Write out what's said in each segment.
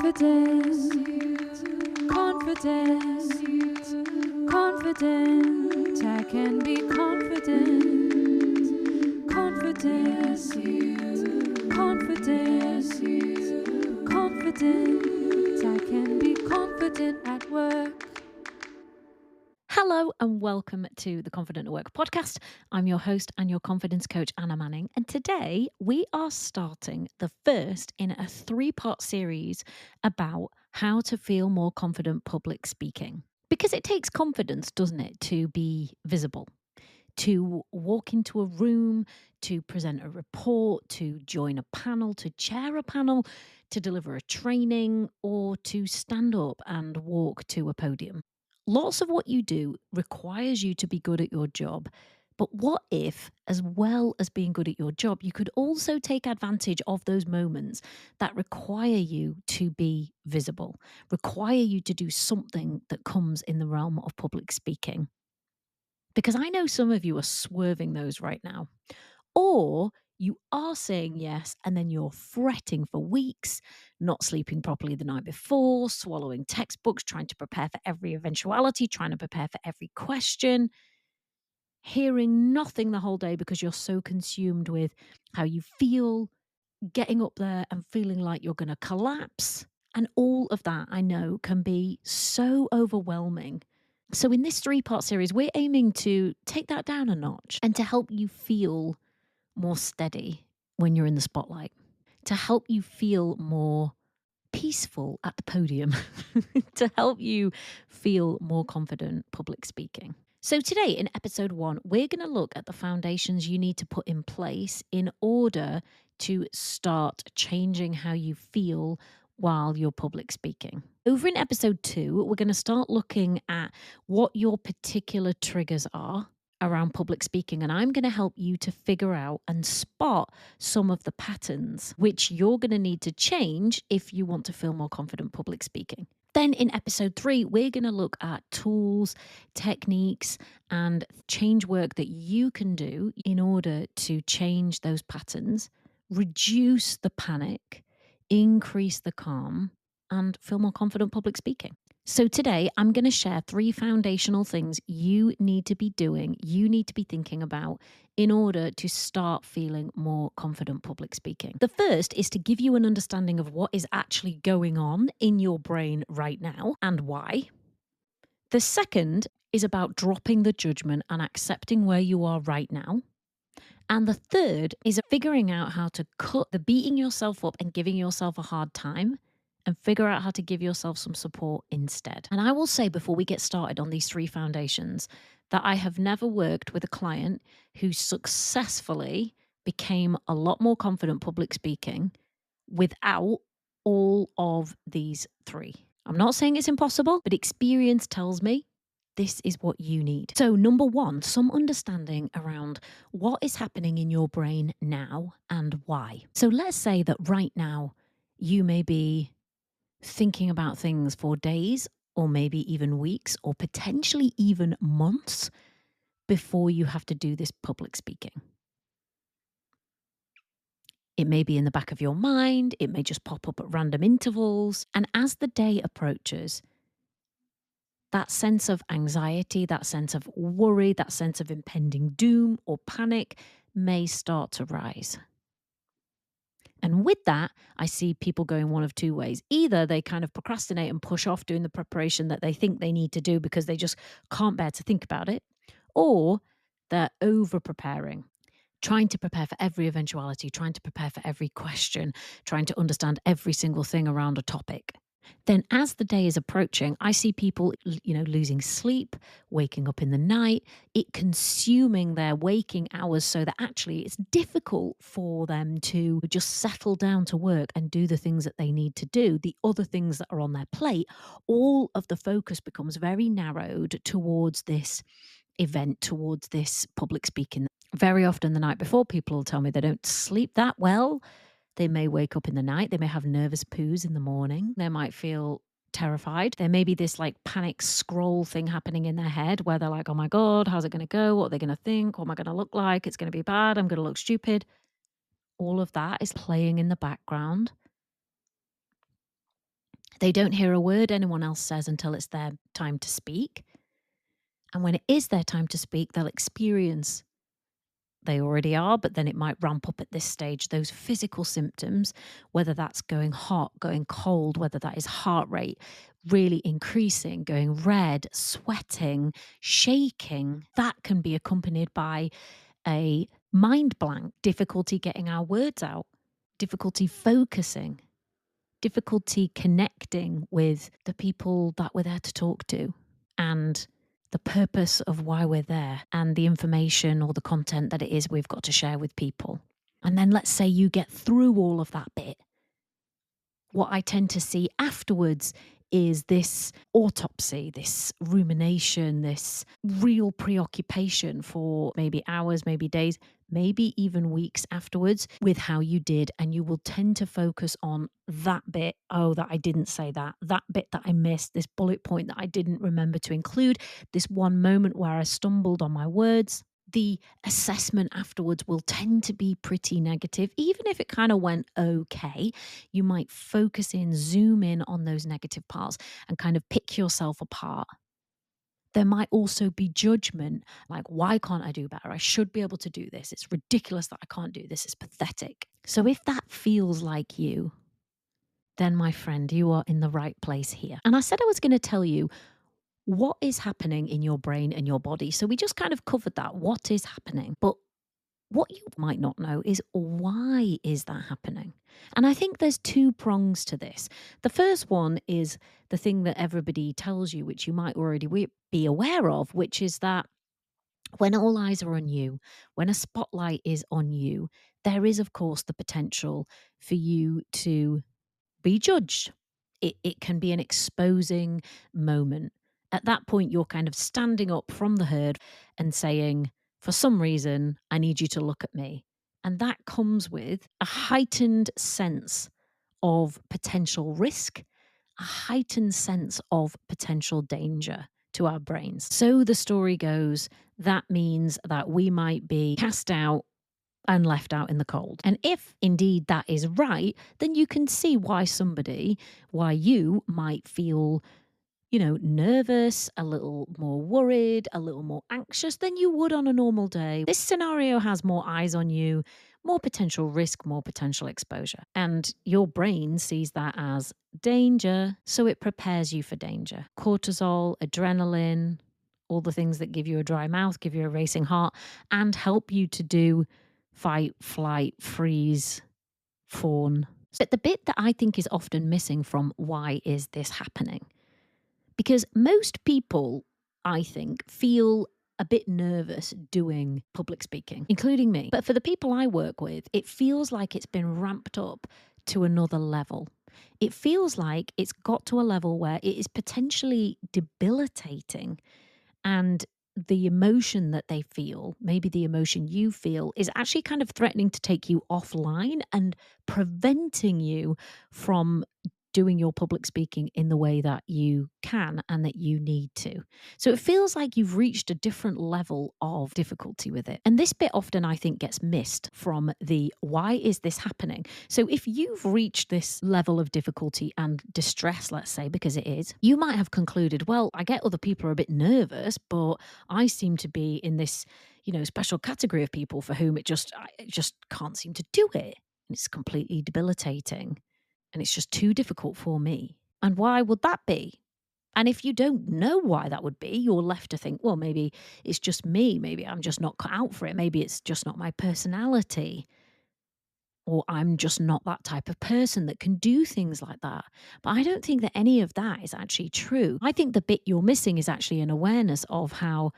Confident, confident, confident. I can be confident, confident, confident, confident. I can be confident at work. Hello and welcome to the Confident at Work podcast. I'm your host and your confidence coach, Anna Manning. And today we are starting the first in a 3-part series about how to feel more confident public speaking. Because it takes confidence, doesn't it, to be visible, to walk into a room, to present a report, to join a panel, to chair a panel, to deliver a training, or to stand up and walk to a podium. Lots of what you do requires you to be good at your job. But what if, as well as being good at your job, you could also take advantage of those moments that require you to be visible, require you to do something that comes in the realm of public speaking? Because I know some of you are swerving those right now. Or you are saying yes, and then you're fretting for weeks, not sleeping properly the night before, swallowing textbooks, trying to prepare for every eventuality, trying to prepare for every question, hearing nothing the whole day because you're so consumed with how you feel, getting up there and feeling like you're going to collapse. And all of that, I know, can be so overwhelming. So in this 3-part series, we're aiming to take that down a notch and to help you feel more steady when you're in the spotlight, to help you feel more peaceful at the podium, to help you feel more confident public speaking. So today in episode 1, we're going to look at the foundations you need to put in place in order to start changing how you feel while you're public speaking. Over in episode 2, we're going to start looking at what your particular triggers are around public speaking, and I'm going to help you to figure out and spot some of the patterns which you're going to need to change if you want to feel more confident public speaking. Then in episode 3, we're going to look at tools, techniques, and change work that you can do in order to change those patterns, reduce the panic, increase the calm, and feel more confident public speaking. So today, I'm going to share 3 foundational things you need to be doing, you need to be thinking about in order to start feeling more confident public speaking. The first is to give you an understanding of what is actually going on in your brain right now and why. The second is about dropping the judgment and accepting where you are right now. And the third is figuring out how to cut the beating yourself up and giving yourself a hard time and figure out how to give yourself some support instead. And I will say before we get started on these 3 foundations that I have never worked with a client who successfully became a lot more confident public speaking without all of these 3. I'm not saying it's impossible, but experience tells me this is what you need. So number 1, some understanding around what is happening in your brain now and why. So let's say that right now you may be thinking about things for days or maybe even weeks or potentially even months before you have to do this public speaking. It may be in the back of your mind, it may just pop up at random intervals. And as the day approaches, that sense of anxiety, that sense of worry, that sense of impending doom or panic may start to rise. And with that, I see people going one of 2 ways. Either they kind of procrastinate and push off doing the preparation that they think they need to do because they just can't bear to think about it, or they're over preparing, trying to prepare for every eventuality, trying to prepare for every question, trying to understand every single thing around a topic. Then as the day is approaching, I see people, losing sleep, waking up in the night, it consuming their waking hours so that actually it's difficult for them to just settle down to work and do the things that they need to do, the other things that are on their plate. All of the focus becomes very narrowed towards this event, towards this public speaking. Very often the night before, people will tell me they don't sleep that well. They may wake up in the night. They may have nervous poos in the morning. They might feel terrified. There may be this panic scroll thing happening in their head where they're like, oh my God, how's it going to go? What are they going to think? What am I going to look like? It's going to be bad. I'm going to look stupid. All of that is playing in the background. They don't hear a word anyone else says until it's their time to speak. And when it is their time to speak, they'll experience, they already are, but then it might ramp up at this stage, those physical symptoms, whether that's going hot, going cold, whether that is heart rate really increasing, going red, sweating, shaking. That can be accompanied by a mind blank, difficulty getting our words out, difficulty focusing, difficulty connecting with the people that we're there to talk to, and the purpose of why we're there, and the information or the content that it is we've got to share with people. And then let's say you get through all of that bit. What I tend to see afterwards is this autopsy, this rumination, this real preoccupation for maybe hours, maybe days, maybe even weeks afterwards with how you did. And you will tend to focus on that bit. Oh, that I didn't say that bit that I missed, this bullet point that I didn't remember to include, this one moment where I stumbled on my words. The assessment afterwards will tend to be pretty negative. Even if it kind of went okay, you might focus in, zoom in on those negative parts and kind of pick yourself apart. There might also be judgment, like, why can't I do better? I should be able to do this. It's ridiculous that I can't do this. It's pathetic. So if that feels like you, then my friend, you are in the right place here. And I said I was going to tell you what is happening in your brain and your body. So we just kind of covered that. What is happening? But what you might not know is, why is that happening? And I think there's two prongs to this. The first one is the thing that everybody tells you, which you might already be aware of, which is that when all eyes are on you, when a spotlight is on you, there is, of course, the potential for you to be judged. It can be an exposing moment. At that point, you're kind of standing up from the herd and saying, for some reason, I need you to look at me. And that comes with a heightened sense of potential risk, a heightened sense of potential danger to our brains. So the story goes, that means that we might be cast out and left out in the cold. And if indeed that is right, then you can see why you might feel, nervous, a little more worried, a little more anxious than you would on a normal day. This scenario has more eyes on you, more potential risk, more potential exposure. And your brain sees that as danger, so it prepares you for danger. Cortisol, adrenaline, all the things that give you a dry mouth, give you a racing heart, and help you to do fight, flight, freeze, fawn. But the bit that I think is often missing from why is this happening? Because most people, I think, feel a bit nervous doing public speaking, including me. But for the people I work with, it feels like it's been ramped up to another level. It feels like it's got to a level where it is potentially debilitating, and the emotion that they feel, maybe the emotion you feel, is actually kind of threatening to take you offline and preventing you from doing your public speaking in the way that you can and that you need to. So it feels like you've reached a different level of difficulty with it. And this bit often, I think, gets missed from the why is this happening? So if you've reached this level of difficulty and distress, let's say, because it is, you might have concluded, well, I get other people are a bit nervous, but I seem to be in this, special category of people for whom I just can't seem to do it. And it's completely debilitating. And it's just too difficult for me. And why would that be? And if you don't know why that would be, you're left to think, well, maybe it's just me. Maybe I'm just not cut out for it. Maybe it's just not my personality. Or I'm just not that type of person that can do things like that. But I don't think that any of that is actually true. I think the bit you're missing is actually an awareness of how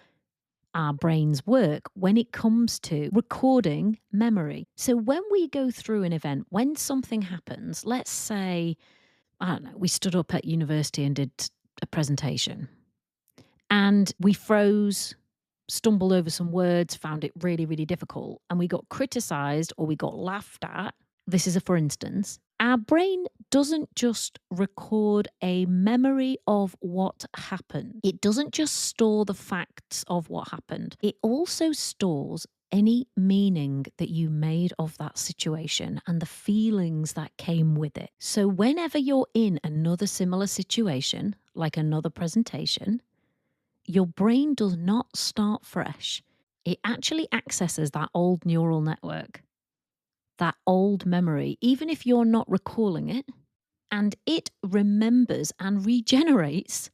our brains work when it comes to recording memory. So when we go through an event, when something happens, let's say, I don't know, we stood up at university and did a presentation and we froze, stumbled over some words, found it really, really difficult, and we got criticized or we got laughed at. This is a for instance. Our brain doesn't just record a memory of what happened. It doesn't just store the facts of what happened. It also stores any meaning that you made of that situation and the feelings that came with it. So whenever you're in another similar situation, like another presentation, your brain does not start fresh. It actually accesses that old neural network, that old memory, even if you're not recalling it, and it remembers and regenerates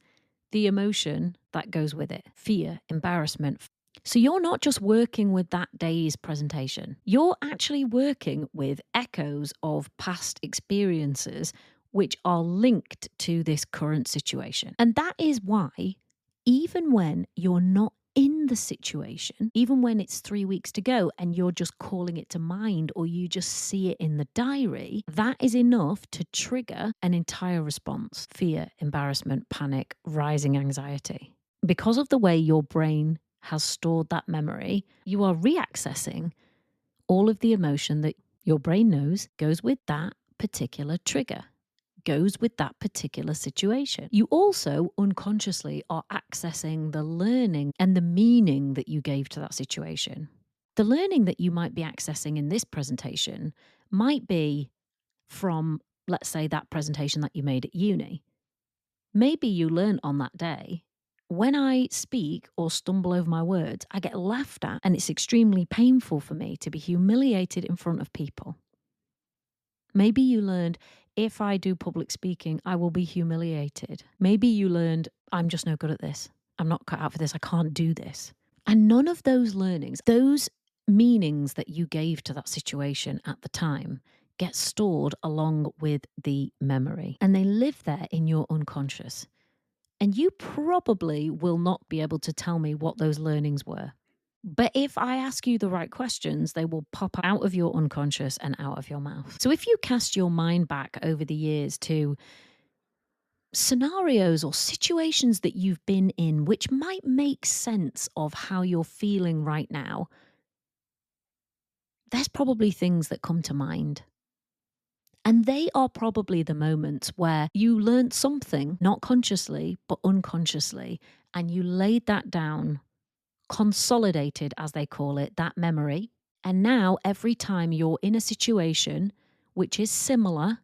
the emotion that goes with it: fear, embarrassment. So you're not just working with that day's presentation, you're actually working with echoes of past experiences which are linked to this current situation. And that is why, even when you're not in the situation, even when it's 3 weeks to go and you're just calling it to mind or you just see it in the diary, that is enough to trigger an entire response: fear, embarrassment, panic, rising anxiety. Because of the way your brain has stored that memory, you are reaccessing all of the emotion that your brain knows goes with that particular trigger, goes with that particular situation. You also unconsciously are accessing the learning and the meaning that you gave to that situation. The learning that you might be accessing in this presentation might be from, let's say, that presentation that you made at uni. Maybe you learn on that day, when I speak or stumble over my words, I get laughed at, and it's extremely painful for me to be humiliated in front of people. Maybe you learned, if I do public speaking, I will be humiliated. Maybe you learned, I'm just no good at this. I'm not cut out for this. I can't do this. And none of those learnings, those meanings that you gave to that situation at the time, get stored along with the memory. And they live there in your unconscious. And you probably will not be able to tell me what those learnings were. But if I ask you the right questions, they will pop out of your unconscious and out of your mouth. So if you cast your mind back over the years to scenarios or situations that you've been in, which might make sense of how you're feeling right now, there's probably things that come to mind. And they are probably the moments where you learned something, not consciously, but unconsciously, and you laid that down, consolidated, as they call it, that memory. And now every time you're in a situation which is similar,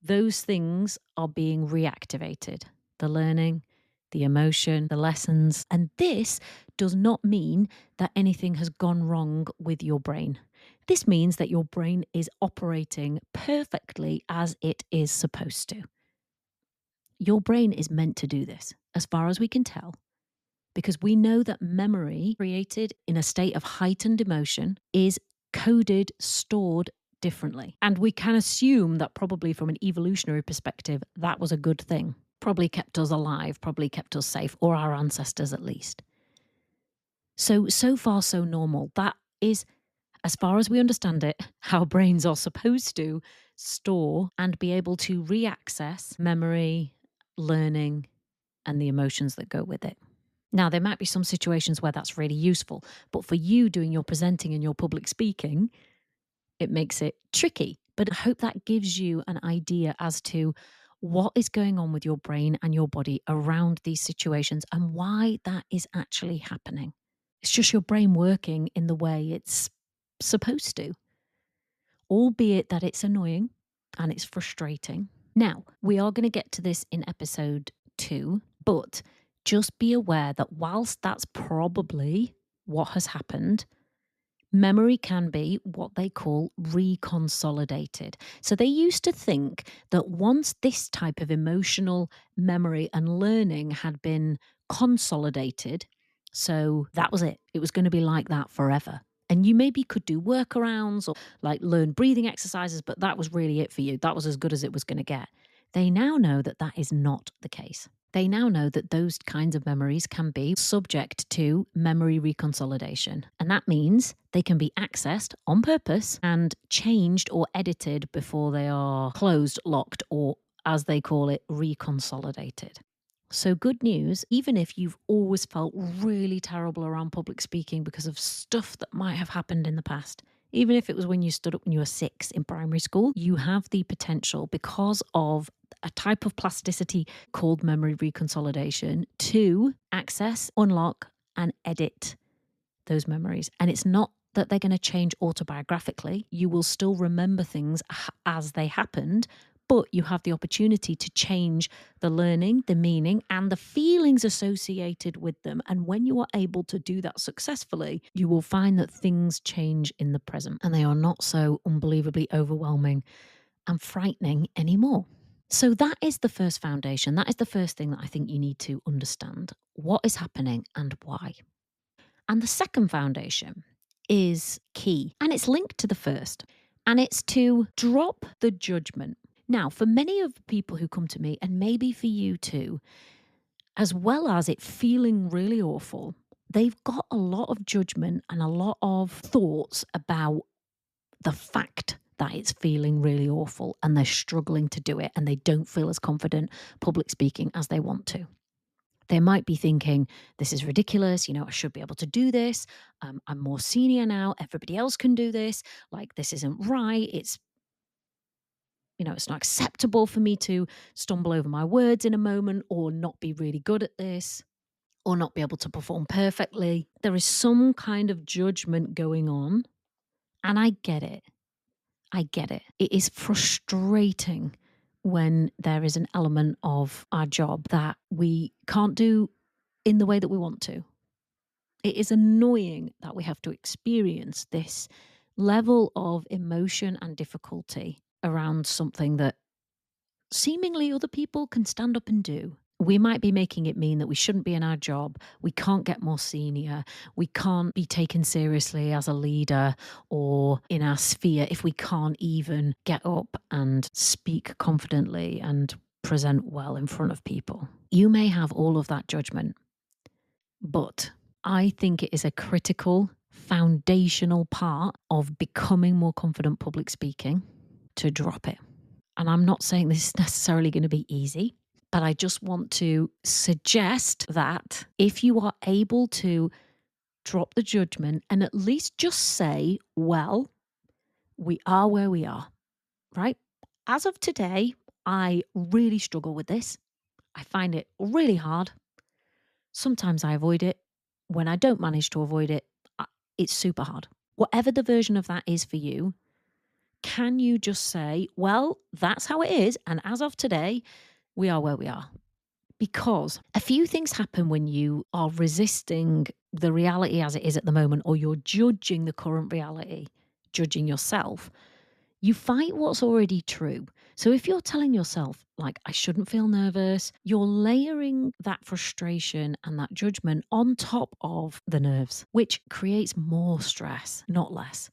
those things are being reactivated. The learning, the emotion, the lessons. And this does not mean that anything has gone wrong with your brain. This means that your brain is operating perfectly as it is supposed to. Your brain is meant to do this, as far as we can tell, because we know that memory created in a state of heightened emotion is coded, stored differently. And we can assume that probably from an evolutionary perspective, that was a good thing. Probably kept us alive, probably kept us safe, or our ancestors at least. So far, so normal. That is, as far as we understand it, how brains are supposed to store and be able to reaccess memory, learning, and the emotions that go with it. Now, there might be some situations where that's really useful, but for you doing your presenting and your public speaking, it makes it tricky. But I hope that gives you an idea as to what is going on with your brain and your body around these situations and why that is actually happening. It's just your brain working in the way it's supposed to, albeit that it's annoying and it's frustrating. Now, we are going to get to this in episode 2, but just be aware that whilst that's probably what has happened, memory can be what they call reconsolidated. So they used to think that once this type of emotional memory and learning had been consolidated, so that was it. It was going to be like that forever. And you maybe could do workarounds or like learn breathing exercises, but that was really it for you. That was as good as it was going to get. They now know that that is not the case. They now know that those kinds of memories can be subject to memory reconsolidation. And that means they can be accessed on purpose and changed or edited before they are closed, locked, or as they call it, reconsolidated. So good news, even if you've always felt really terrible around public speaking because of stuff that might have happened in the past, even if it was when you stood up when you were 6 in primary school, you have the potential, because of a type of plasticity called memory reconsolidation, to access, unlock, and edit those memories. And it's not that they're going to change autobiographically. You will still remember things as they happened, but you have the opportunity to change the learning, the meaning, and the feelings associated with them. And when you are able to do that successfully, you will find that things change in the present and they are not so unbelievably overwhelming and frightening anymore. So that is the first foundation. That is the first thing that I think you need to understand. What is happening and why? And the second foundation is key, and it's linked to the first, and it's to drop the judgment. Now, for many of the people who come to me, and maybe for you too, as well as it feeling really awful, they've got a lot of judgment and a lot of thoughts about the fact that it's feeling really awful and they're struggling to do it and they don't feel as confident public speaking as they want to. They might be thinking, this is ridiculous. I should be able to do this. I'm more senior now. Everybody else can do this. Like, this isn't right. It's not acceptable for me to stumble over my words in a moment or not be really good at this or not be able to perform perfectly. There is some kind of judgment going on. And I get it. It is frustrating when there is an element of our job that we can't do in the way that we want to. It is annoying that we have to experience this level of emotion and difficulty around something that seemingly other people can stand up and do. We might be making it mean that we shouldn't be in our job, we can't get more senior, we can't be taken seriously as a leader or in our sphere if we can't even get up and speak confidently and present well in front of people. You may have all of that judgment, but I think it is a critical, foundational part of becoming more confident public speaking to drop it. And I'm not saying this is necessarily going to be easy, but I just want to suggest that if you are able to drop the judgment and at least just say, well, we are where we are, right? As of today, I really struggle with this. I find it really hard. Sometimes I avoid it. When I don't manage to avoid it, it's super hard. Whatever the version of that is for you, can you just say, well, that's how it is. And as of today, we are where we are. Because a few things happen when you are resisting the reality as it is at the moment, or you're judging the current reality, judging yourself. You fight what's already true. So if you're telling yourself, like, I shouldn't feel nervous, you're layering that frustration and that judgment on top of the nerves, which creates more stress, not less.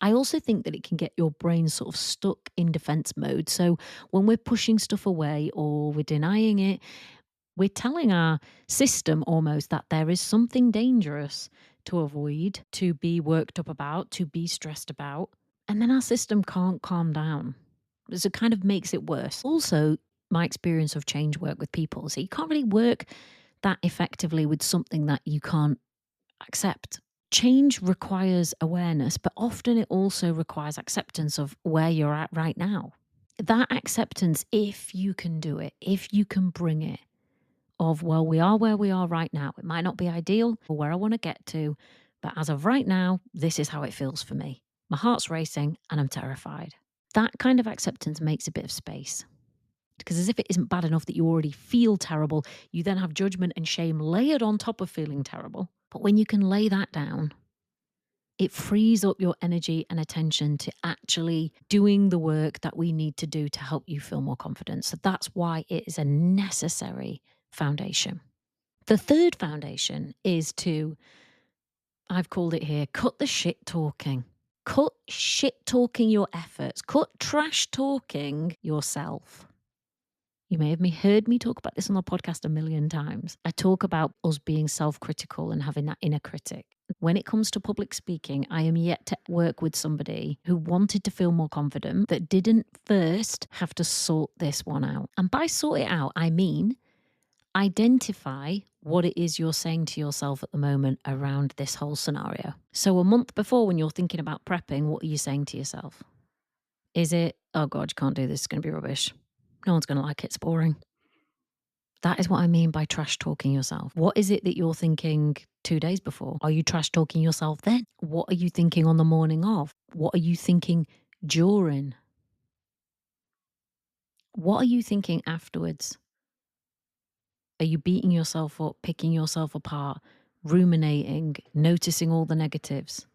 I also think that it can get your brain sort of stuck in defense mode. So when we're pushing stuff away or we're denying it, we're telling our system almost that there is something dangerous to avoid, to be worked up about, to be stressed about. And then our system can't calm down. So it kind of makes it worse. Also, my experience of change work with people, so you can't really work that effectively with something that you can't accept. Change requires awareness, but often it also requires acceptance of where you're at right now. That acceptance, if you can do it, if you can bring it, of, well, we are where we are right now. It might not be ideal or where I want to get to, but as of right now, this is how it feels for me. My heart's racing and I'm terrified. That kind of acceptance makes a bit of space. Because as if it isn't bad enough that you already feel terrible, you then have judgment and shame layered on top of feeling terrible. But when you can lay that down, it frees up your energy and attention to actually doing the work that we need to do to help you feel more confident. So that's why it is a necessary foundation. The third foundation is to, I've called it here, cut the shit talking. Cut shit talking your efforts. Cut trash talking yourself. You may have heard me talk about this on the podcast a million times. I talk about us being self-critical and having that inner critic. When it comes to public speaking, I am yet to work with somebody who wanted to feel more confident that didn't first have to sort this one out. And by sort it out, I mean identify what it is you're saying to yourself at the moment around this whole scenario. So a month before, when you're thinking about prepping, what are you saying to yourself? Is it, oh God, you can't do this, it's going to be rubbish. No one's going to like it, it's boring. That is what I mean by trash talking yourself. What is it that you're thinking 2 days before? Are you trash talking yourself then? What are you thinking on the morning of? What are you thinking during? What are you thinking afterwards? Are you beating yourself up, picking yourself apart, ruminating, noticing all the negatives?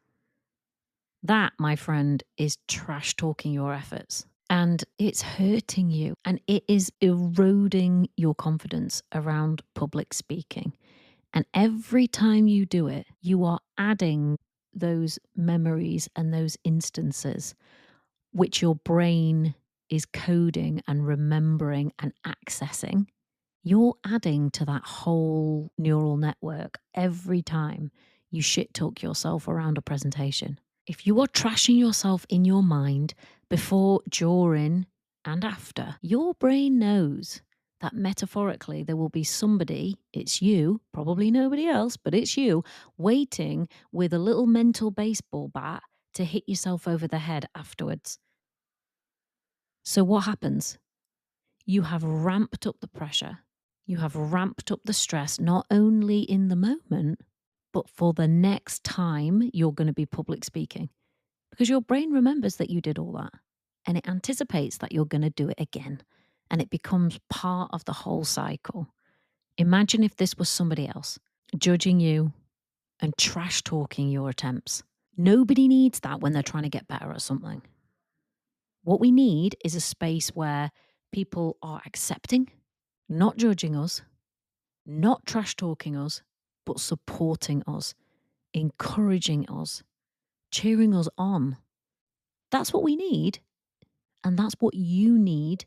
That, my friend, is trash talking your efforts. And it's hurting you and it is eroding your confidence around public speaking. And every time you do it, you are adding those memories and those instances which your brain is coding and remembering and accessing. You're adding to that whole neural network every time you shit talk yourself around a presentation. If you are trashing yourself in your mind before, during, and after, your brain knows that metaphorically there will be somebody, it's you, probably nobody else, but it's you, waiting with a little mental baseball bat to hit yourself over the head afterwards. So what happens? You have ramped up the pressure. You have ramped up the stress, not only in the moment, but for the next time you're going to be public speaking. Because your brain remembers that you did all that and it anticipates that you're going to do it again. And it becomes part of the whole cycle. Imagine if this was somebody else judging you and trash talking your attempts. Nobody needs that when they're trying to get better at something. What we need is a space where people are accepting, not judging us, not trash talking us, but supporting us, encouraging us, cheering us on. That's what we need. And that's what you need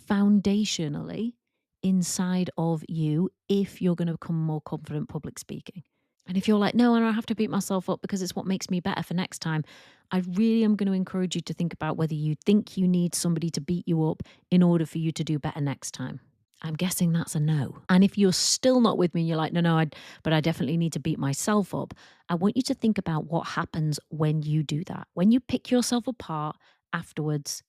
foundationally inside of you if you're going to become more confident public speaking. And if you're like, no, I don't have to beat myself up because it's what makes me better for next time, I really am going to encourage you to think about whether you think you need somebody to beat you up in order for you to do better next time. I'm guessing that's a no. And if you're still not with me and you're like, no, but I definitely need to beat myself up, I want you to think about what happens when you do that. When you pick yourself apart afterwards,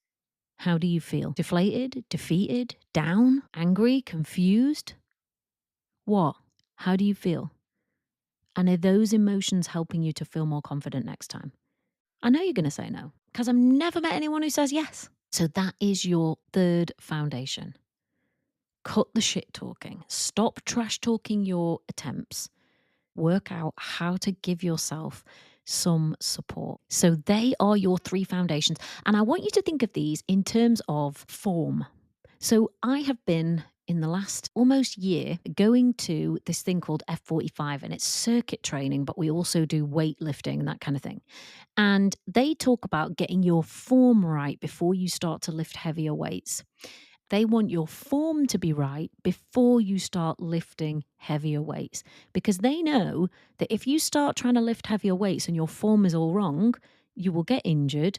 how do you feel? Deflated, defeated, down, angry, confused? What? How do you feel? And are those emotions helping you to feel more confident next time? I know you're going to say no because I've never met anyone who says yes. So that is your third foundation. Cut the shit talking. Stop trash talking your attempts. Work out how to give yourself some support. So they are your three foundations. And I want you to think of these in terms of form. So I have been in the last almost year going to this thing called F45 and it's circuit training, but we also do weightlifting and that kind of thing. And they talk about getting your form right before you start to lift heavier weights. They want your form to be right before you start lifting heavier weights because they know that if you start trying to lift heavier weights and your form is all wrong, you will get injured.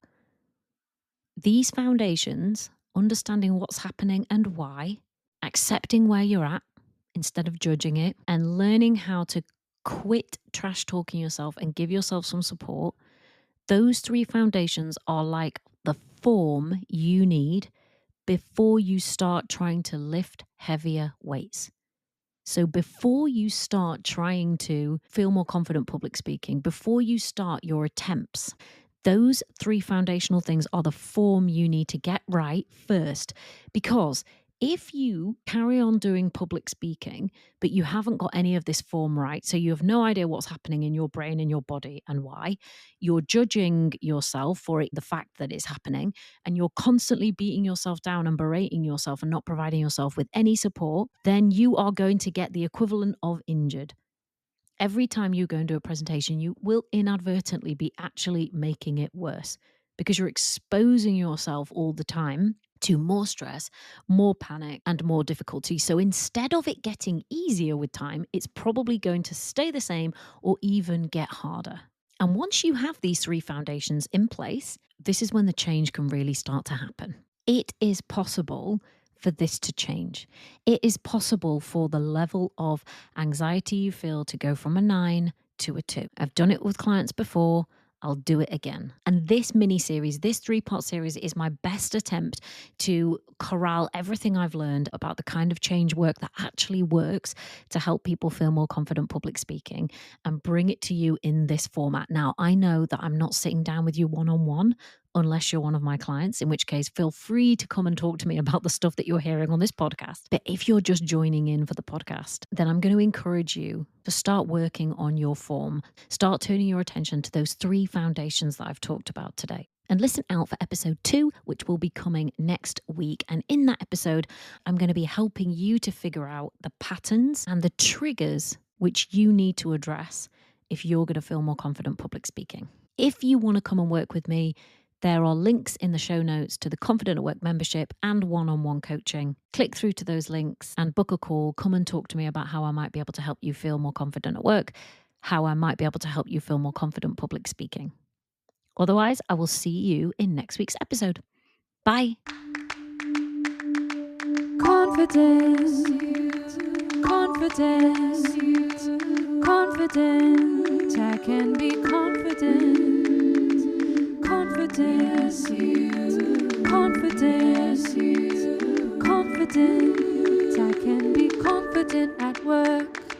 These foundations, understanding what's happening and why, accepting where you're at instead of judging it, and learning how to quit trash talking yourself and give yourself some support, those three foundations are like the form you need before you start trying to lift heavier weights. So before you start trying to feel more confident public speaking, before you start your attempts, those three foundational things are the form you need to get right first. Because if you carry on doing public speaking, but you haven't got any of this form right, so you have no idea what's happening in your brain and your body and why, you're judging yourself for it, the fact that it's happening, and you're constantly beating yourself down and berating yourself and not providing yourself with any support, then you are going to get the equivalent of injured. Every time you go and do a presentation, you will inadvertently be actually making it worse because you're exposing yourself all the time to more stress, more panic, and more difficulty. So instead of it getting easier with time, it's probably going to stay the same or even get harder. And once you have these three foundations in place, this is when the change can really start to happen. It is possible for this to change. It is possible for the level of anxiety you feel to go from a 9 to a 2. I've done it with clients before. I'll do it again. And this mini series, this 3-part series, is my best attempt to corral everything I've learned about the kind of change work that actually works to help people feel more confident public speaking and bring it to you in this format. Now, I know that I'm not sitting down with you one-on-one unless you're one of my clients, in which case feel free to come and talk to me about the stuff that you're hearing on this podcast. But if you're just joining in for the podcast, then I'm going to encourage you to start working on your form. Start turning your attention to those 3 foundations that I've talked about today. And listen out for episode 2, which will be coming next week. And in that episode, I'm going to be helping you to figure out the patterns and the triggers which you need to address if you're going to feel more confident public speaking. If you want to come and work with me, there are links in the show notes to the Confident at Work membership and one-on-one coaching. Click through to those links and book a call. Come and talk to me about how I might be able to help you feel more confident at work, how I might be able to help you feel more confident public speaking. Otherwise, I will see you in next week's episode. Bye. Confidence, confidence, confident. I can be confident. Confidence, confidence, confident. I can be confident at work.